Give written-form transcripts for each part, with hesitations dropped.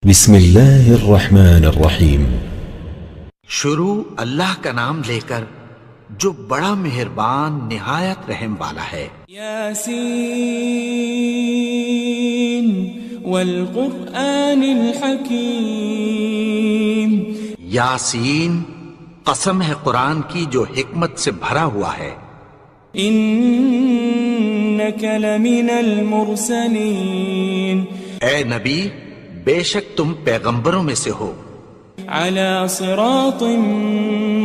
بسم اللہ الرحمن الرحیم۔ شروع اللہ کا نام لے کر جو بڑا مہربان نہایت رحم والا ہے۔ یاسین والقرآن الحکیم۔ یاسین، قسم ہے قرآن کی جو حکمت سے بھرا ہوا ہے۔ انک لمن المرسلین۔ اے نبی، بے شک تم پیغمبروں میں سے ہو۔ علی صراط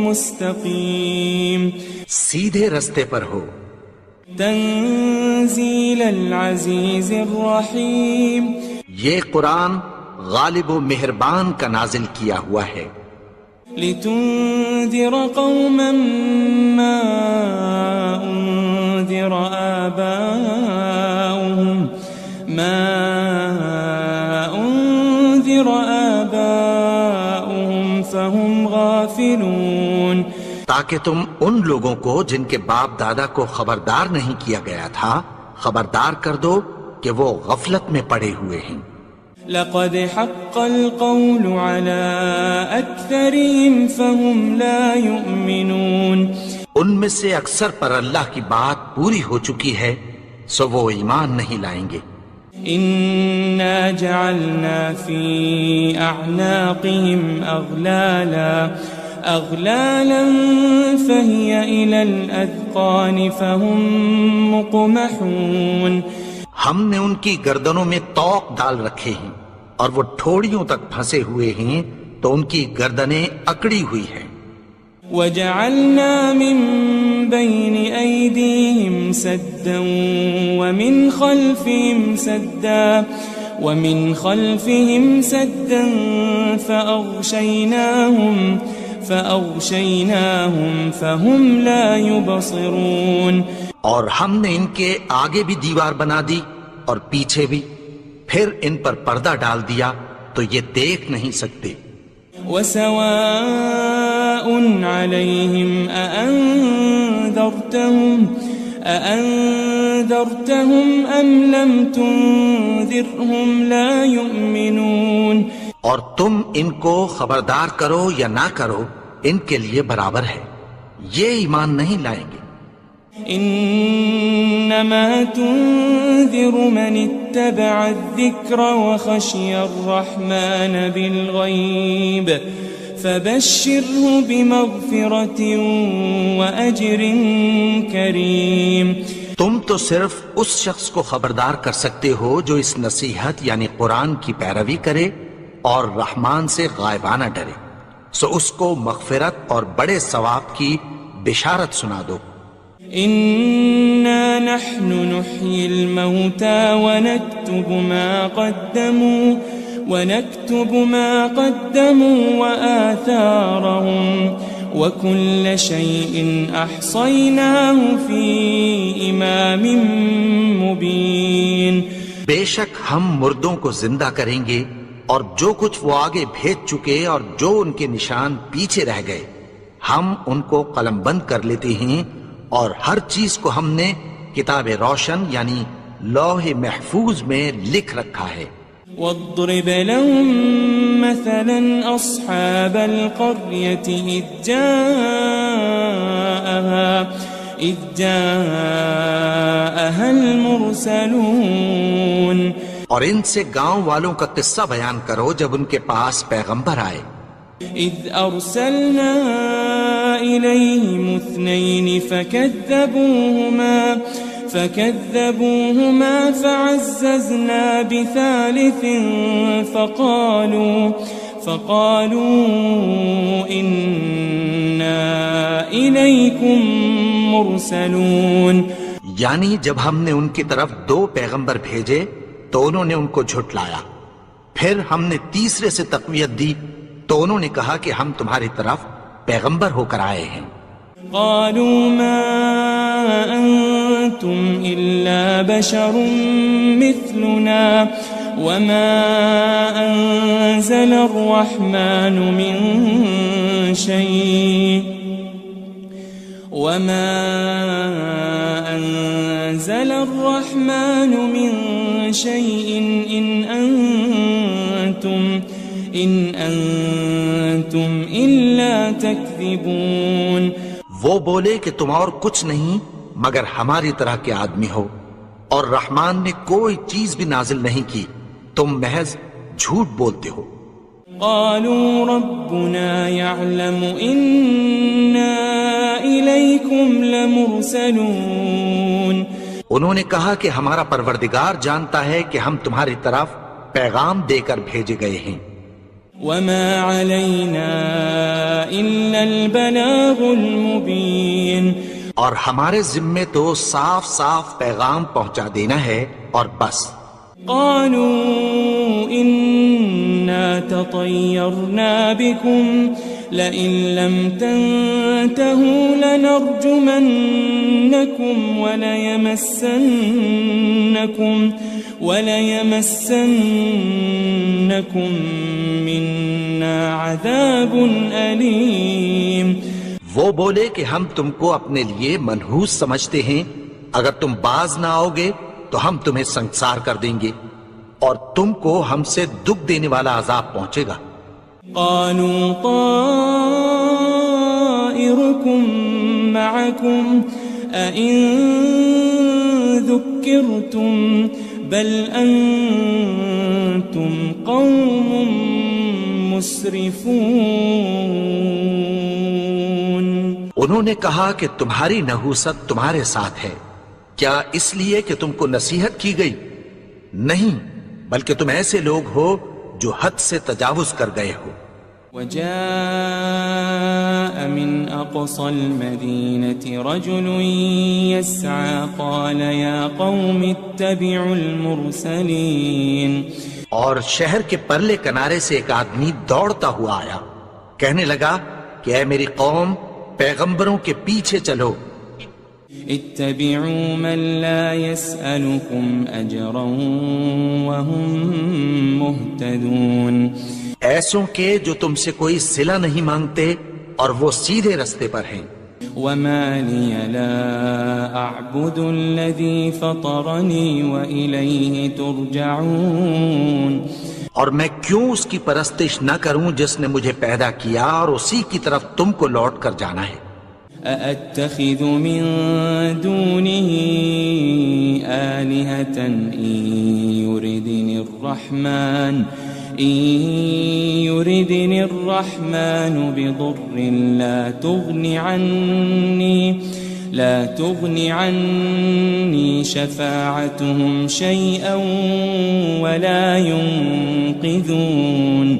مستقیم۔ سیدھے رستے پر ہو۔ تنزیل العزیز الرحیم۔ یہ قرآن غالب و مہربان کا نازل کیا ہوا ہے۔ لتنذر قوما ما انذر آباؤهم فهم غافلون۔ تاکہ تم ان لوگوں کو جن کے باپ دادا کو خبردار نہیں کیا گیا تھا خبردار کر دو کہ وہ غفلت میں پڑے ہوئے ہیں۔ لقد حق القول على اکثرهم فهم لا يؤمنون۔ ان میں سے اکثر پر اللہ کی بات پوری ہو چکی ہے سو وہ ایمان نہیں لائیں گے۔ انا جعلنا في اعناقهم اغلالا فهي الى الاذقان فهم مقمحون۔ ہم نے ان کی گردنوں میں طوق ڈال رکھے ہیں اور وہ ٹھوڑیوں تک پھنسے ہوئے ہیں تو ان کی گردنیں اکڑی ہوئی ہیں۔ وجعلنا من بين أيديهم سدا ومن خلفهم سدا فأغشيناهم فهم لا يبصرون۔ اور ہم نے ان کے آگے بھی دیوار بنا دی اور پیچھے بھی، پھر ان پر پردہ ڈال دیا تو یہ دیکھ نہیں سکتے۔ وسواء عليهم أأنذرتهم أم لم تنذرهم لا يؤمنون۔ اور تم ان کو خبردار کرو یا نہ کرو ان کے لیے برابر ہے، یہ ایمان نہیں لائیں گے۔ انما تنذر من اتبع الذکر وخشی الرحمن بالغیب فبشره بمغفرة واجر کریم۔ تم تو صرف اس شخص کو خبردار کر سکتے ہو جو اس نصیحت یعنی قرآن کی پیروی کرے اور رحمان سے غائبانہ ڈرے، سو اس کو مغفرت اور بڑے ثواب کی بشارت سنا دو۔ إنا نحن نحيي الموتى ونكتب ما قدموا وآثارهم وكل شيء أحصيناه في إمام مبين۔ بے شک ہم مردوں کو زندہ کریں گے اور جو کچھ وہ آگے بھیج چکے اور جو ان کے نشان پیچھے رہ گئے ہم ان کو قلم بند کر لیتے ہیں، اور ہر چیز کو ہم نے کتاب روشن یعنی لوح محفوظ میں لکھ رکھا ہے۔ واضرب لهم مثلا أصحاب القرية إذ جاءها المرسلون۔ اور ان سے گاؤں والوں کا قصہ بیان کرو جب ان کے پاس پیغمبر آئے۔ إذ أرسلنا إليهم اثنين فكذبوهما فعززنا بثالث فقالوا إنا إليكم مرسلون۔ یعنی جب ہم نے ان کی طرف دو پیغمبر بھیجے تو انہوں نے ان کو جھٹلایا، پھر ہم نے تیسرے سے تقویت دی تو انہوں نے کہا کہ ہم تمہاری طرف پیغمبر ہو کر آئے ہیں۔ قالوا ما أنتم إلا بشر مثلنا وما أنزل الرحمن من شيء إن أنتم أنتم إلا تكذبون. وہ بولے کہ تم اور کچھ نہیں مگر ہماری طرح کے آدمی ہو، اور رحمان نے کوئی چیز بھی نازل نہیں کی، تم محض جھوٹ بولتے ہو. قالوا ربنا يعلم إنا إليكم لمرسلون. انہوں نے کہا کہ ہمارا پروردگار جانتا ہے کہ ہم تمہاری طرف پیغام دے کر بھیجے گئے ہیں. وما علينا إلا البلاغ المبين. اور ہمارے ذمے تو صاف صاف پیغام پہنچا دینا ہے اور بس. قالوا إنا تطيرنا بكم لئن لم تنتهوا لنرجمنكم وليمسنكم منا عذاب أليم. وہ بولے کہ ہم تم کو اپنے لیے منحوس سمجھتے ہیں، اگر تم باز نہ آؤ گے تو ہم تمہیں سنسار کر دیں گے اور تم کو ہم سے دکھ دینے والا عذاب پہنچے گا. قالوا طائركم معكم أئن ذكرتم بل أنتم قوم مسرفون. انہوں نے کہا کہ تمہاری نحوست تمہارے ساتھ ہے، کیا اس لیے کہ تم کو نصیحت کی گئی؟ نہیں، بلکہ تم ایسے لوگ ہو جو حد سے تجاوز کر گئے ہو. وجاء من أقصى المدينة رجل يسعى قال يا قوم اتبعوا المرسلين. اور شہر کے پرلے کنارے سے ایک آدمی دوڑتا ہوا آیا، کہنے لگا کہ اے میری قوم، پیغمبروں کے پیچھے چلو. اتبعوا من لا يسألكم أجرا وهم مهتدون. ایسوں کے جو تم سے کوئی صلہ نہیں مانگتے اور وہ سیدھے رستے پر ہیں. وما لي لا أعبد الذي فطرني وإليه ترجعون. اور میں کیوں اس کی پرستش نہ کروں جس نے مجھے پیدا کیا اور اسی کی طرف تم کو لوٹ کر جانا ہے. أأتخذ من دونه آلهة إن يردني الرحمن بضر لا تغني عني شفاعتهم شيئا ولا ينقذون.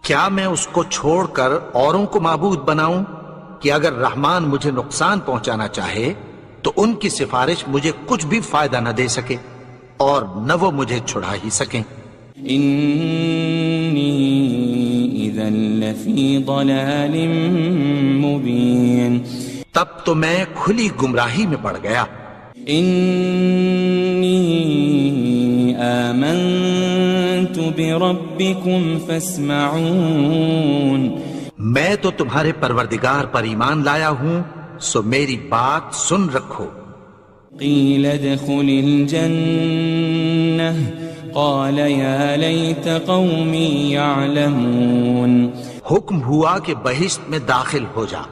کیا میں اس کو چھوڑ کر اوروں کو معبود بناؤں کہ اگر رحمان مجھے نقصان پہنچانا چاہے تو ان کی سفارش مجھے کچھ بھی فائدہ نہ دے سکے اور نہ وہ مجھے چھڑا ہی سکیں. إني إذا لفي ضلال مبين. تب تو میں کھلی گمراہی میں پڑ گیا. إني آمنت بربكم فاسمعون. میں تو تمہارے پروردگار پر ایمان لایا ہوں، سو میری بات سن رکھو. قيل ادخل الجنة قال يا ليت قومي يعلمون. حکم ہوا کہ بہشت میں داخل ہو جا.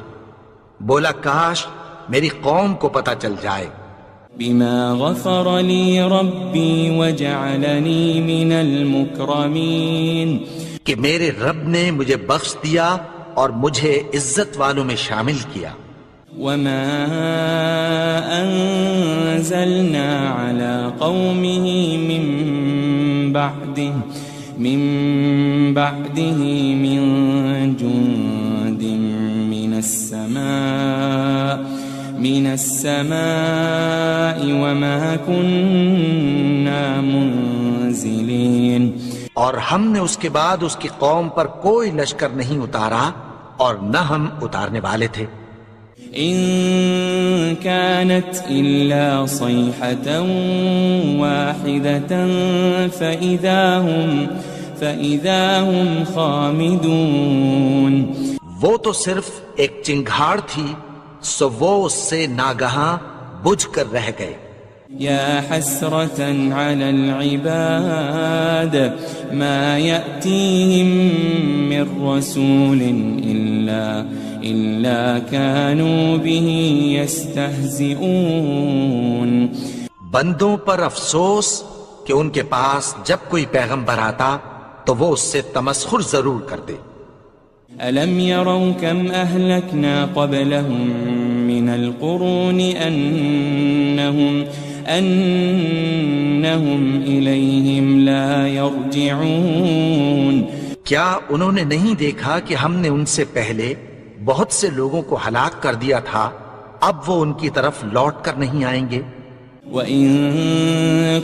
بولا کاش میری قوم کو پتہ چل جائے. بما غفر لي ربي وجعلني من المكرمين. کہ میرے رب نے مجھے بخش دیا اور مجھے عزت والوں میں شامل کیا. وما أنزلنا على قومه من بعده من جند من السماء وما كنا منزلين. اور ہم نے اس کے بعد اس کی قوم پر کوئی لشکر نہیں اتارا اور نہ ہم اتارنے والے تھے. إن كانت إلا صيحة واحدة فإذا هم خامدون. وہ تو صرف ایک چنگھاڑ تھی، سو وہ اس سے ناگہاں بجھ کر رہ گئے. يا حسرة على العباد ما يأتيهم من رسول إلا كانوا به يستهزئون. بندوں پر افسوس کہ ان کے پاس جب کوئی پیغمبر آتا تو وہ اس سے تمسخر ضرور کرتے. ألم يروا كم أهلكنا قبلهم من القرون أنهم إليهم لا يرجعون. کیا انہوں نے نہیں دیکھا کہ ہم نے ان سے پہلے بہت سے لوگوں کو ہلاک کر دیا تھا، اب وہ ان کی طرف لوٹ کر نہیں آئیں گے. وَإِن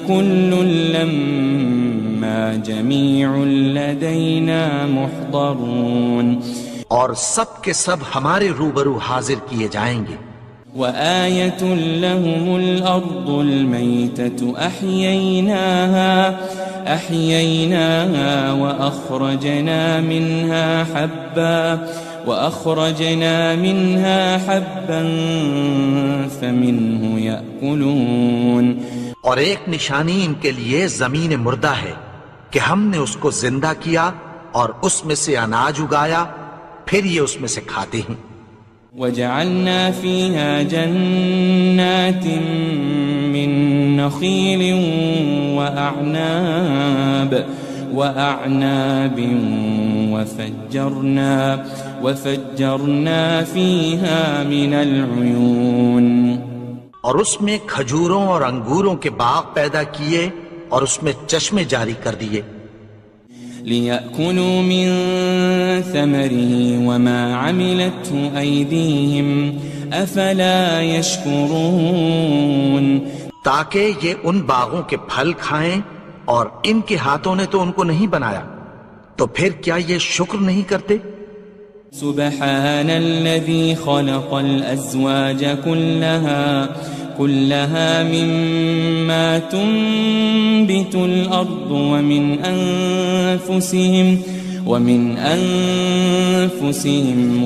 كُلٌّ لَمَّا جَمِيعٌ لَدَيْنَا مُحْضَرُونَ. اور سب کے سب ہمارے روبرو حاضر کیے جائیں گے. وَآيَةٌ لَهُمُ الْأَرْضُ الْمَيْتَةُ أَحْيَيْنَاهَا وَأَخْرَجْنَا مِنْهَا حَبًّا فَمِنْهُ يَأْكُلُونَ. اور ایک نشانی ان کے لیے زمین مردہ ہے کہ ہم نے اس کو زندہ کیا اور اس میں سے اناج اگایا، پھر یہ اس میں سے کھاتے ہیں. وَجَعَلْنَا فِيهَا جَنَّاتٍ مِّن نَخِيلٍ وَأَعْنَابٍ وَفَجَّرْنَا فِيهَا مِنَ الْعُيُونِ. اور اس میں کھجوروں اور انگوروں کے باغ پیدا کیے اور اس میں چشمے جاری کر دیے. لِيَأْكُلُوا مِن ثَمَرِهِ وَمَا عَمِلَتْهُ أَيْدِيهِمْ أَفَلَا يَشْكُرُونَ. تاکہ یہ ان باغوں کے پھل کھائیں اور ان کے ہاتھوں نے تو ان کو نہیں بنایا، تو پھر کیا یہ شکر نہیں کرتے؟ سبحان الذي خلق الأزواج كلها مما تنبت الأرض ومن أنفسهم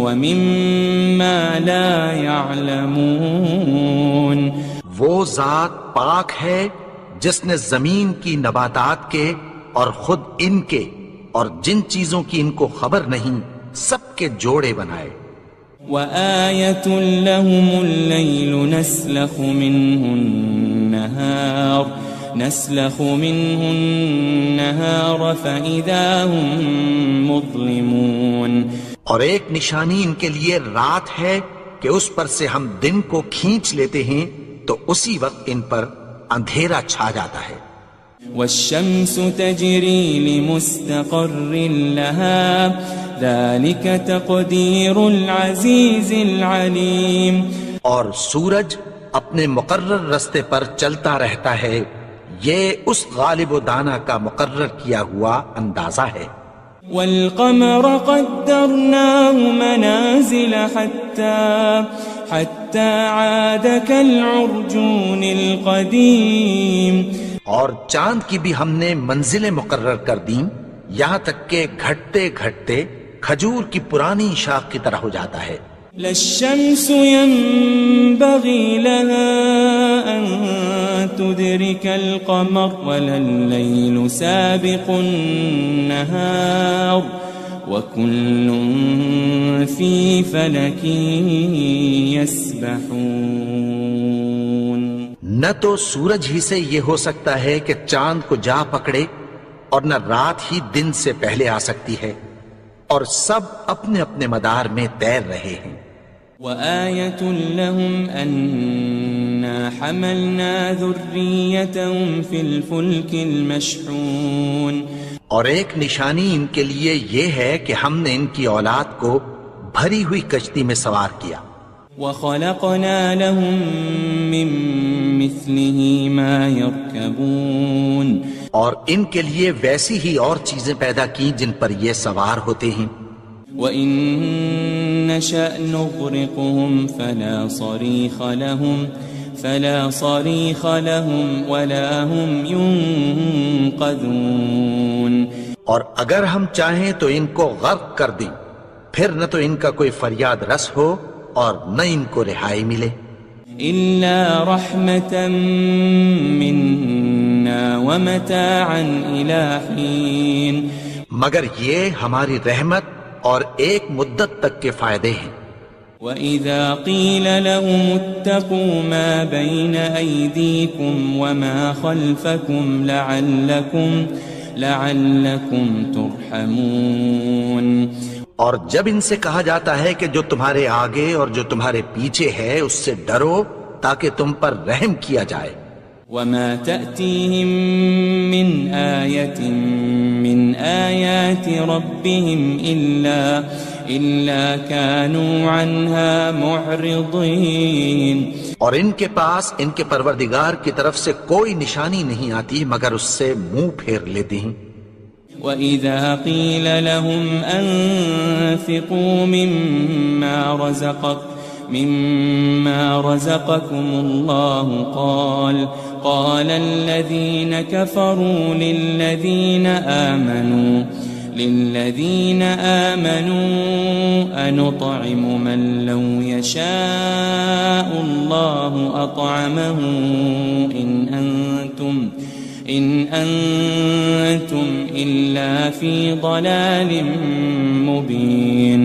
ومما لا يعلمون. وہ ذات پاک ہے جس نے زمین کی نباتات کے اور خود ان کے اور جن چیزوں کی ان کو خبر نہیں سب کے جوڑے بنائے. وَآيَةٌ لَهُمُ اللَّيْلُ نَسْلَخُ مِنْهُ النَّهَارَ فَإِذَا هُمْ مُظْلِمُونَ. اور ایک نشانی ان کے لیے رات ہے کہ اس پر سے ہم دن کو کھینچ لیتے ہیں تو اسی وقت ان پر اندھیرا چھا جاتا ہے. وَالشَّمْسُ تَجْرِي لِمُسْتَقَرٍّ لَهَا ذَلِكَ تَقْدِيرُ الْعَزِيزِ الْعَلِيمِ. اور سورج اپنے مقرر رستے پر چلتا رہتا ہے، یہ اس غالب و دانا کا مقرر کیا ہوا اندازہ ہے. وَالْقَمَرَ قَدَّرْنَاهُ مَنَازِلَ حَتَّى عَادَ كَالْعُرْجُونِ الْقَدِيمِ. اور چاند کی بھی ہم نے منزلیں مقرر کر دیں یہاں تک کہ گھٹتے گھٹتے کھجور کی پرانی شاخ کی طرح ہو جاتا ہے. لَلشَّمْسُ يَنبَغِي لَهَا أَن تُدْرِكَ الْقَمَرَ وَلَلَّيْلُ سَابِقُ النَّهَارِ وَكُلٌّ فِي فَلَكٍ يَسْبَحُونَ. نہ تو سورج ہی سے یہ ہو سکتا ہے کہ چاند کو جا پکڑے اور نہ رات ہی دن سے پہلے آ سکتی ہے، اور سب اپنے اپنے مدار میں تیر رہے ہیں. وَآيَةٌ لَهُمْ أَنَّا حَمَلْنَا ذُرِّيَّتَهُمْ فِي الْفُلْكِ الْمَشْحُونِ. اور ایک نشانی ان کے لیے یہ ہے کہ ہم نے ان کی اولاد کو بھری ہوئی کشتی میں سوار کیا. وَخَلَقْنَا لَهُم مِّن مِّثْلِهِ مَا يَرْكَبُونَ. اور ان کے لیے ویسی ہی اور چیزیں پیدا کی جن پر یہ سوار ہوتے ہیں. وَإِن نَّشَأْ نُغْرِقْهُمْ فَلَا صَرِيخَ لَهُمْ وَلَا هُمْ يُنقَذُونَ. اور اگر ہم چاہیں تو ان کو غرق کر دیں، پھر نہ تو ان کا کوئی فریاد رس ہو اور نہ ان کو رہائی ملے. إلا رحمة منا ومتاعا إلى حين مگر یہ ہماری رحمت اور ایک مدت تک کے فائدے ہیں. وَإِذَا قِيلَ لَهُمُ اتَّقُوا مَا بَيْنَ أَيْدِيكُمْ وَمَا خَلْفَكُمْ لَعَلَّكُمْ تُرْحَمُونَ. اور جب ان سے کہا جاتا ہے کہ جو تمہارے آگے اور جو تمہارے پیچھے ہے اس سے ڈرو تاکہ تم پر رحم کیا جائے. وَمَا تَأْتِيهِم مِّنْ آيَةٍ مِّنْ آيَاتِ رَبِّهِمْ إِلَّا كَانُوا عَنْهَا مُعْرِضِينَ. اور ان کے پاس ان کے پروردگار کی طرف سے کوئی نشانی نہیں آتی مگر اس سے منہ پھیر لیتے ہیں. وَإِذَا قِيلَ لَهُمْ أَنفِقُوا مِمَّا رَزَقَكُمُ اللَّهُ قَالَ الَّذِينَ كَفَرُوا لِلَّذِينَ آمَنُوا أَنُطْعِمُ مَن لَّوْ يَشَاءُ اللَّهُ أَطْعَمَهُ إِنْ أَنْتُمْ إِلَّا فِي ضَلَالٍ مُبِينٍ.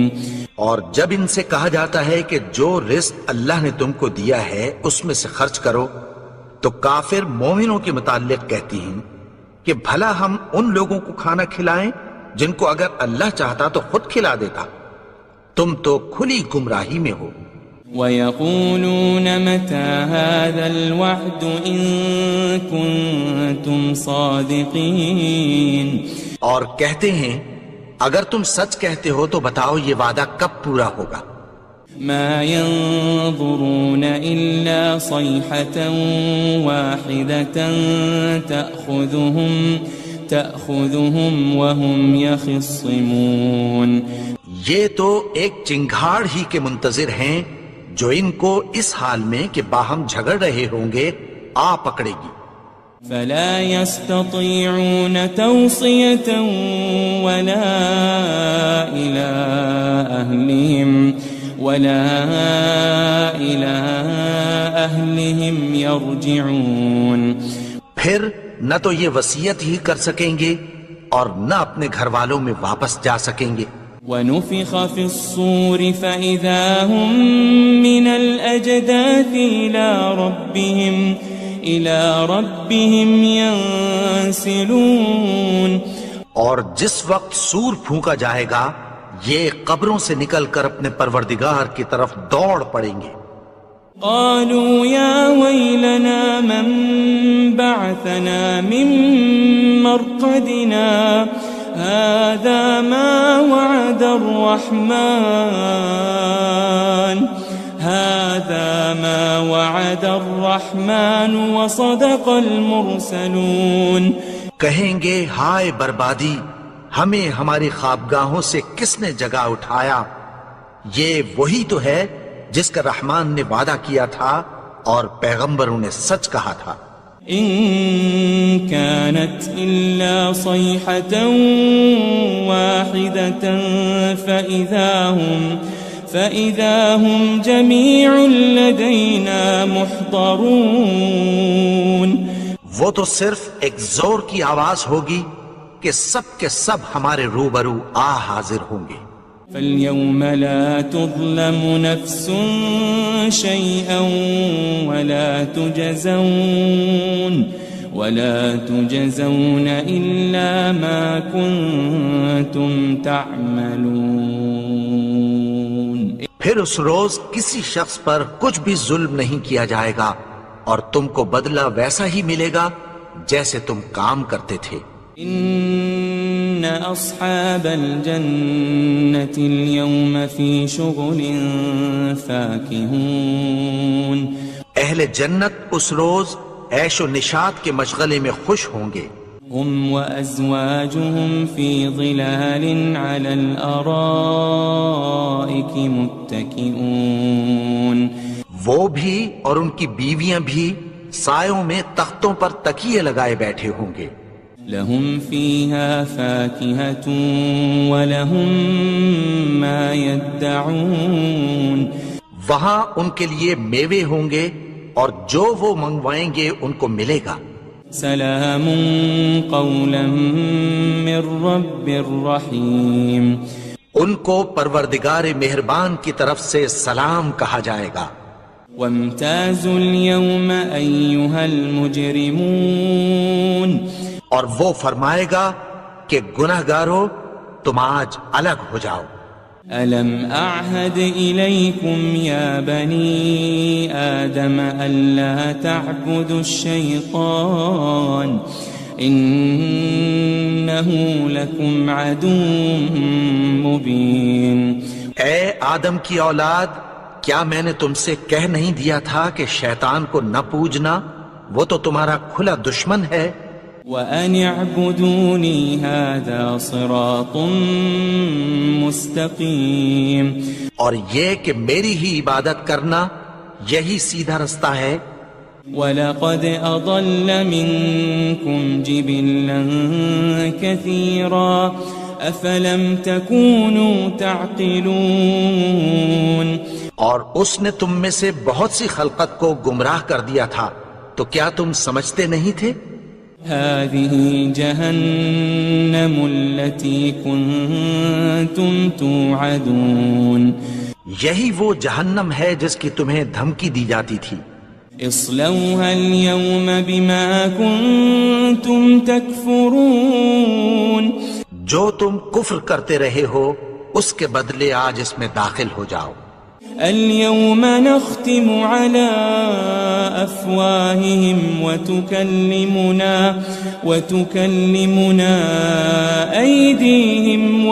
اور جب ان سے کہا جاتا ہے کہ جو رزق اللہ نے تم کو دیا ہے اس میں سے خرچ کرو تو کافر مومنوں کے متعلق کہتی ہیں کہ بھلا ہم ان لوگوں کو کھانا کھلائیں جن کو اگر اللہ چاہتا تو خود کھلا دیتا. تم تو کھلی گمراہی میں ہو. وَيَقُولُونَ مَتَى هَذَا الْوَعْدُ إِن كُنتُمْ صَادِقِينَ. اور کہتے ہیں اگر تم سچ کہتے ہو تو بتاؤ یہ وعدہ کب پورا ہوگا. مَا يَنظُرُونَ إِلَّا صَيْحَةً وَاحِدَةً تَأْخُذُهُمْ وَهُمْ يَخِصِّمُونَ. یہ تو ایک چنگھاڑ ہی کے منتظر ہیں جو ان کو اس حال میں کہ باہم جھگڑ رہے ہوں گے آ پکڑے گی. فَلَا يَسْتَطِيعُونَ تَوْصِيَةً وَلَا إِلَىٰ أَهْلِهِمْ يَرْجِعُونَ. پھر نہ تو یہ وصیت ہی کر سکیں گے اور نہ اپنے گھر والوں میں واپس جا سکیں گے. وَنُفِخَ فِي الصُّورِ فَإِذَا هُم مِّنَ الْأَجْدَاثِ إِلَىٰ رَبِّهِمْ يَنسِلُونَ. اور جس وقت سور پھونکا جائے گا یہ قبروں سے نکل کر اپنے پروردگار کی طرف دوڑ پڑیں گے. قالوا يا ويلنا من بعثنا من مرقدنا هذا ما وعد الرحمن وصدق المرسلون. کہیں گے ہائے بربادی، ہمیں ہماری خوابگاہوں سے کس نے جگا اٹھایا؟ یہ وہی تو ہے جس کا رحمان نے وعدہ کیا تھا اور پیغمبروں نے سچ کہا تھا. إن كانت إلا صيحة واحدة فإذا هم جميع لدينا محضرون. وہ تو صرف ایک زور کی آواز ہوگی کہ سب کے سب ہمارے روبرو آ حاضر ہوں گے. فَالْيَوْمَ لَا تُظْلَمُ نَفْسٌ شَيْئًا وَلَا تُجَزَوْنَ إِلَّا مَا كُنتُمْ تَعْمَلُونَ. پھر اس روز کسی شخص پر کچھ بھی ظلم نہیں کیا جائے گا اور تم کو بدلہ ویسا ہی ملے گا جیسے تم کام کرتے تھے. إن أصحاب الجنة اليوم في شغل فاكهون. اہل جنت اس روز عیش و نشاط کے مشغلے میں خوش ہوں گے. هم وأزواجهم في ظلال على الأرائك متكئون. وہ بھی اور ان کی بیویاں بھی سایوں میں تختوں پر تکیے لگائے بیٹھے ہوں گے. لهم فيها فاكهة ولهم ما يدعون. وہاں ان کے لیے میوے ہوں گے اور جو وہ منگوائیں گے ان کو ملے گا. سلام قولا من رب الرحیم. ان کو پروردگار مہربان کی طرف سے سلام کہا جائے گا. وامتازوا اليوم أيها المجرمون. اور وہ فرمائے گا کہ گنہگارو تم آج الگ ہو جاؤ. ألم أعهد إليكم يا بني آدم ألا تعبدوا الشيطان إنه لكم عدو مبين. اے آدم کی اولاد، کیا میں نے تم سے کہہ نہیں دیا تھا کہ شیطان کو نہ پوجنا، وہ تو تمہارا کھلا دشمن ہے. وَأَنِ اعْبُدُونِي هَذَا صِرَاطٌ مُسْتَقِيمٌ. اور یہ کہ میری ہی عبادت کرنا یہی سیدھا رستہ ہے. وَلَقَدْ أَضَلَّ مِنكُمْ جِبِلًّا كَثِيرًا أَفَلَمْ تَكُونُوا تَعْقِلُونَ. اور اس نے تم میں سے بہت سی خلقت کو گمراہ کر دیا تھا، تو کیا تم سمجھتے نہیں تھے؟ هذه جهنم التي كنتم توعدون. یہی وہ جہنم ہے جس کی تمہیں دھمکی دی جاتی تھی. اصلوها اليوم بما كنتم تكفرون. جو تم کفر کرتے رہے ہو اس کے بدلے آج اس میں داخل ہو جاؤ. اليوم نختم على أفواههم وتكلمنا أيديهم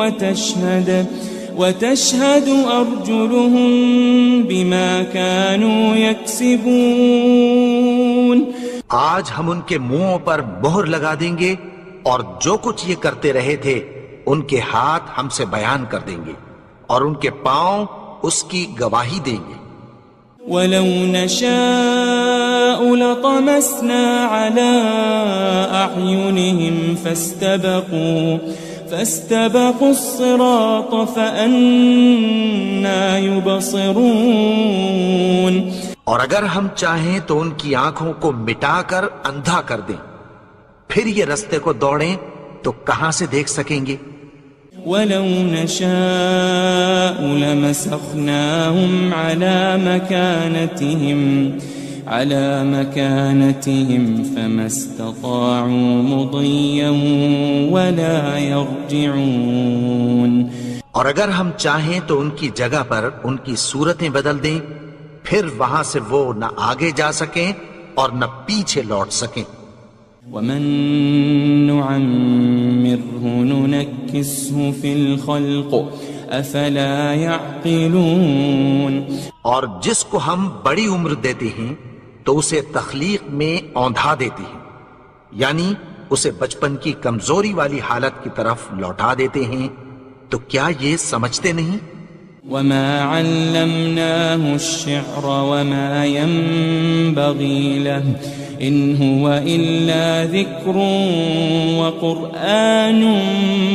وتشهد أرجلهم بما كانوا يكسبون. آج ہم ان کے منہوں پر مہر لگا دیں گے اور جو کچھ یہ کرتے رہے تھے ان کے ہاتھ ہم سے بیان کر دیں گے اور ان کے پاؤں اس کی گواہی دیں گے. وَلَوْ نَشَاءُ لَطَمَسْنَا عَلَىٰ أَعْيُنِهِمْ فَاسْتَبَقُوا الصِّرَاطَ فَأَنَّىٰ يُبْصِرُونَ. اور اگر ہم چاہیں تو ان کی آنکھوں کو مٹا کر اندھا کر دیں، پھر یہ رستے کو دوڑیں تو کہاں سے دیکھ سکیں گے. وَلَوْ نَشَاءُ لَمَسَخْنَاهُمْ عَلَى مَكَانَتِهِمْ فَمَا اسْتَطَاعُوا مُضِيًّا وَلَا يَرْجِعُونَ. اور اگر ہم چاہیں تو ان کی جگہ پر ان کی صورتیں بدل دیں، پھر وہاں سے وہ نہ آگے جا سکیں اور نہ پیچھے لوٹ سکیں. وَمَن نُعَمِّرْهُ نُنَكِّسْهُ فِي الْخَلْقِ أَفَلَا يَعْقِلُونَ. اور جس کو ہم بڑی عمر دیتے ہیں تو اسے تخلیق میں اوندھا دیتے ہیں، یعنی اسے بچپن کی کمزوری والی حالت کی طرف لوٹا دیتے ہیں. تو کیا یہ سمجھتے نہیں؟ وَمَا عَلَّمْنَاهُ الشِّعْرَ وَمَا يَنبَغِي لَهُ إِنْ هُوَ إِلَّا ذِكْرٌ وَقُرْآنٌ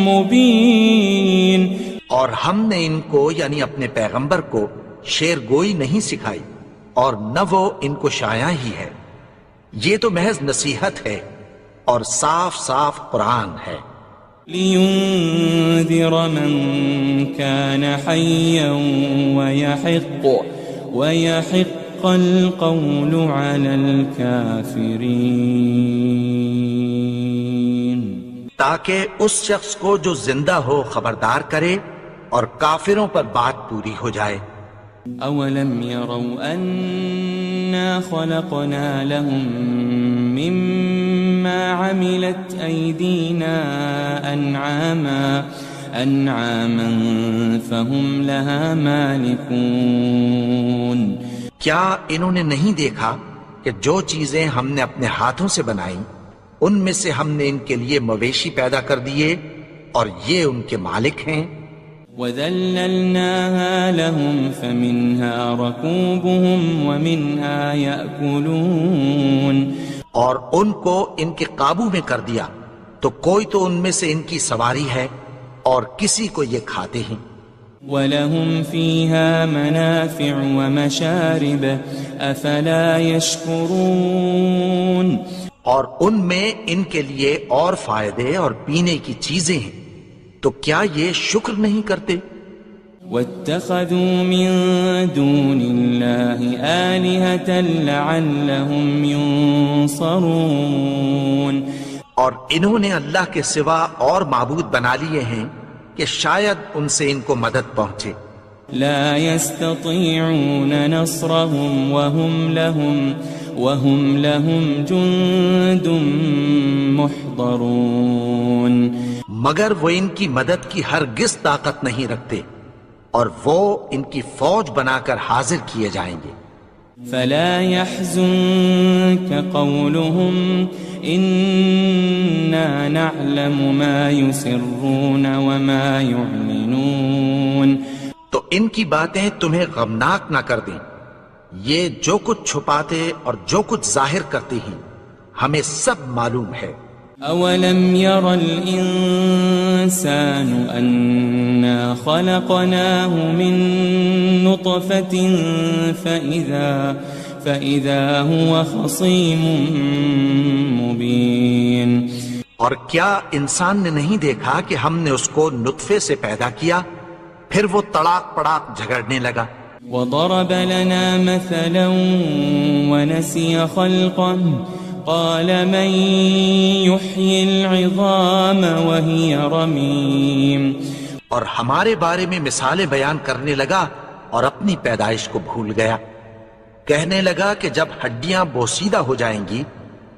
مُبِينٌ. اور ہم نے ان کو یعنی اپنے پیغمبر کو شعر گوئی نہیں سکھائی اور نہ وہ ان کو شاعر ہی ہے، یہ تو محض نصیحت ہے اور صاف صاف قرآن ہے. لِيُنذِرَ مَن كَانَ حَيًّا وَيَحِقَّ الْقَوْلُ عَلَى الْكَافِرِينَ. تاکہ اس شخص کو جو زندہ ہو خبردار کرے اور کافروں پر بات پوری ہو جائے. أَوَلَمْ يَرَوْا أَنَّا خَلَقْنَا لَهُم مِّمَّا عَمِلَتْ أَيْدِينَا أَنْعَامًا فَهُمْ لَهَا مَالِكُونَ. کیا انہوں نے نہیں دیکھا کہ جو چیزیں ہم نے اپنے ہاتھوں سے بنائیں ان میں سے ہم نے ان کے لیے مویشی پیدا کر دیے اور یہ ان کے مالک ہیں. وَذَلَّلْنَاهَا لَهُمْ فَمِنْهَا رَكُوبُهُمْ وَمِنْهَا يَأْكُلُونَ. اور ان کو ان کے قابو میں کر دیا تو کوئی تو ان میں سے ان کی سواری ہے اور کسی کو یہ کھاتے ہیں. وَلَهُمْ فِيهَا مَنَافِعُ وَمَشَارِبُ أَفَلَا يَشْكُرُونَ اور ان میں ان کے لیے اور فائدے اور پینے کی چیزیں ہیں، تو کیا یہ شکر نہیں کرتے؟ وَاتَّخَذُوا مِن دُونِ اللَّهِ آلِهَةً لَعَلَّهُمْ يُنصَرُونَ اور انہوں نے اللہ کے سوا اور معبود بنا لیے ہیں کہ شاید ان سے ان کو مدد پہنچے۔ لا يستطيعون نصرهم وهم لهم جند محضرون مگر وہ ان کی مدد کی ہرگز طاقت نہیں رکھتے، اور وہ ان کی فوج بنا کر حاضر کیے جائیں گے۔ فلا يحزنك قولهم إنا نعلم ما يسرون وما يعلنون تو ان کی باتیں تمہیں غمناک نہ کر دیں، یہ جو کچھ چھپاتے اور جو کچھ ظاہر کرتے ہیں ہمیں سب معلوم ہے۔ أولم ير الإنسان أنا خلقناه من نطفة فإذا هو خصيم مبين اور کیا انسان نے نہیں دیکھا کہ ہم نے اس کو نطفے سے پیدا کیا، پھر وہ تڑاک پڑاک جھگڑنے لگا۔ وضرب لنا مثلا ونسي خلقه قال من يحيي العظام وهي رميم اور ہمارے بارے میں مثالیں بیان کرنے لگا اور اپنی پیدائش کو بھول گیا۔ کہنے لگا کہ جب ہڈیاں بوسیدہ ہو جائیں گی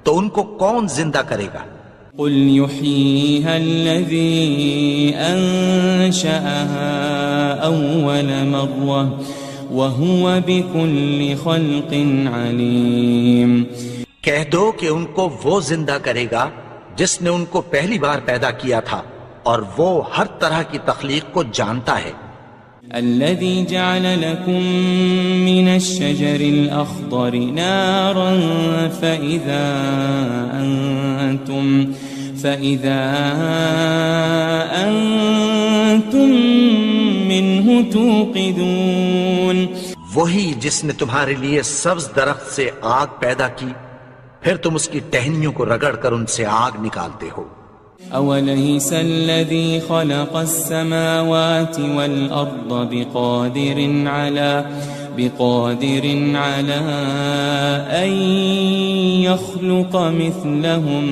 تو ان کو کون زندہ کرے گا؟ قل يحييها الذي أنشأها أول مرة وهو بكل خلق عليم کہہ دو کہ ان کو وہ زندہ کرے گا جس نے ان کو پہلی بار پیدا کیا تھا، اور وہ ہر طرح کی تخلیق کو جانتا ہے۔ الذي جعل لكم من الشجر الأخضر نارا فإذا أنتم منه توقدون وہی جس نے تمہارے لیے سبز درخت سے آگ پیدا کی، پھر تم اس کی ٹہنیوں کو رگڑ کر ان سے آگ نکالتے ہو۔ أوليس الذي خلق السماوات والأرض بقادر على أن يخلق مثلهم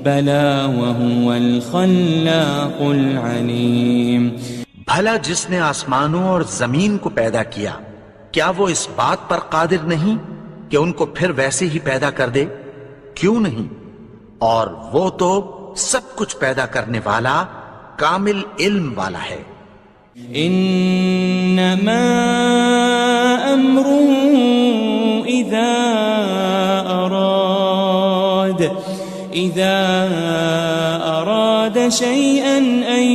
بلى وهو الخلاق العليم بھلا جس نے آسمانوں اور زمین کو پیدا کیا، کیا وہ اس بات پر قادر نہیں کہ ان کو پھر ویسے ہی پیدا کر دے؟ کیوں نہیں؟ اور وہ تو سب کچھ پیدا کرنے والا، کامل علم والا ہے۔ انما امره اذا اراد شيئا ان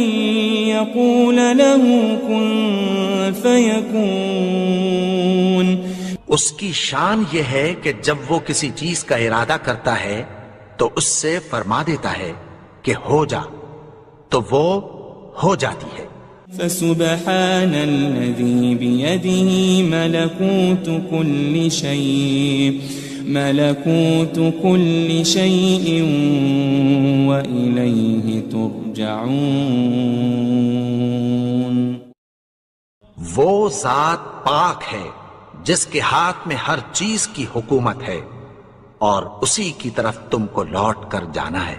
يقول له كن فيكون اس کی شان یہ ہے کہ جب وہ کسی چیز کا ارادہ کرتا ہے تو اس سے فرما دیتا ہے کہ ہو جا، تو وہ ہو جاتی ہے۔ فسبحان الذي بيده ملكوت كل شيء وإليه ترجعون وہ ذات پاک ہے جس کے ہاتھ میں ہر چیز کی حکومت ہے، اور اسی کی طرف تم کو لوٹ کر جانا ہے۔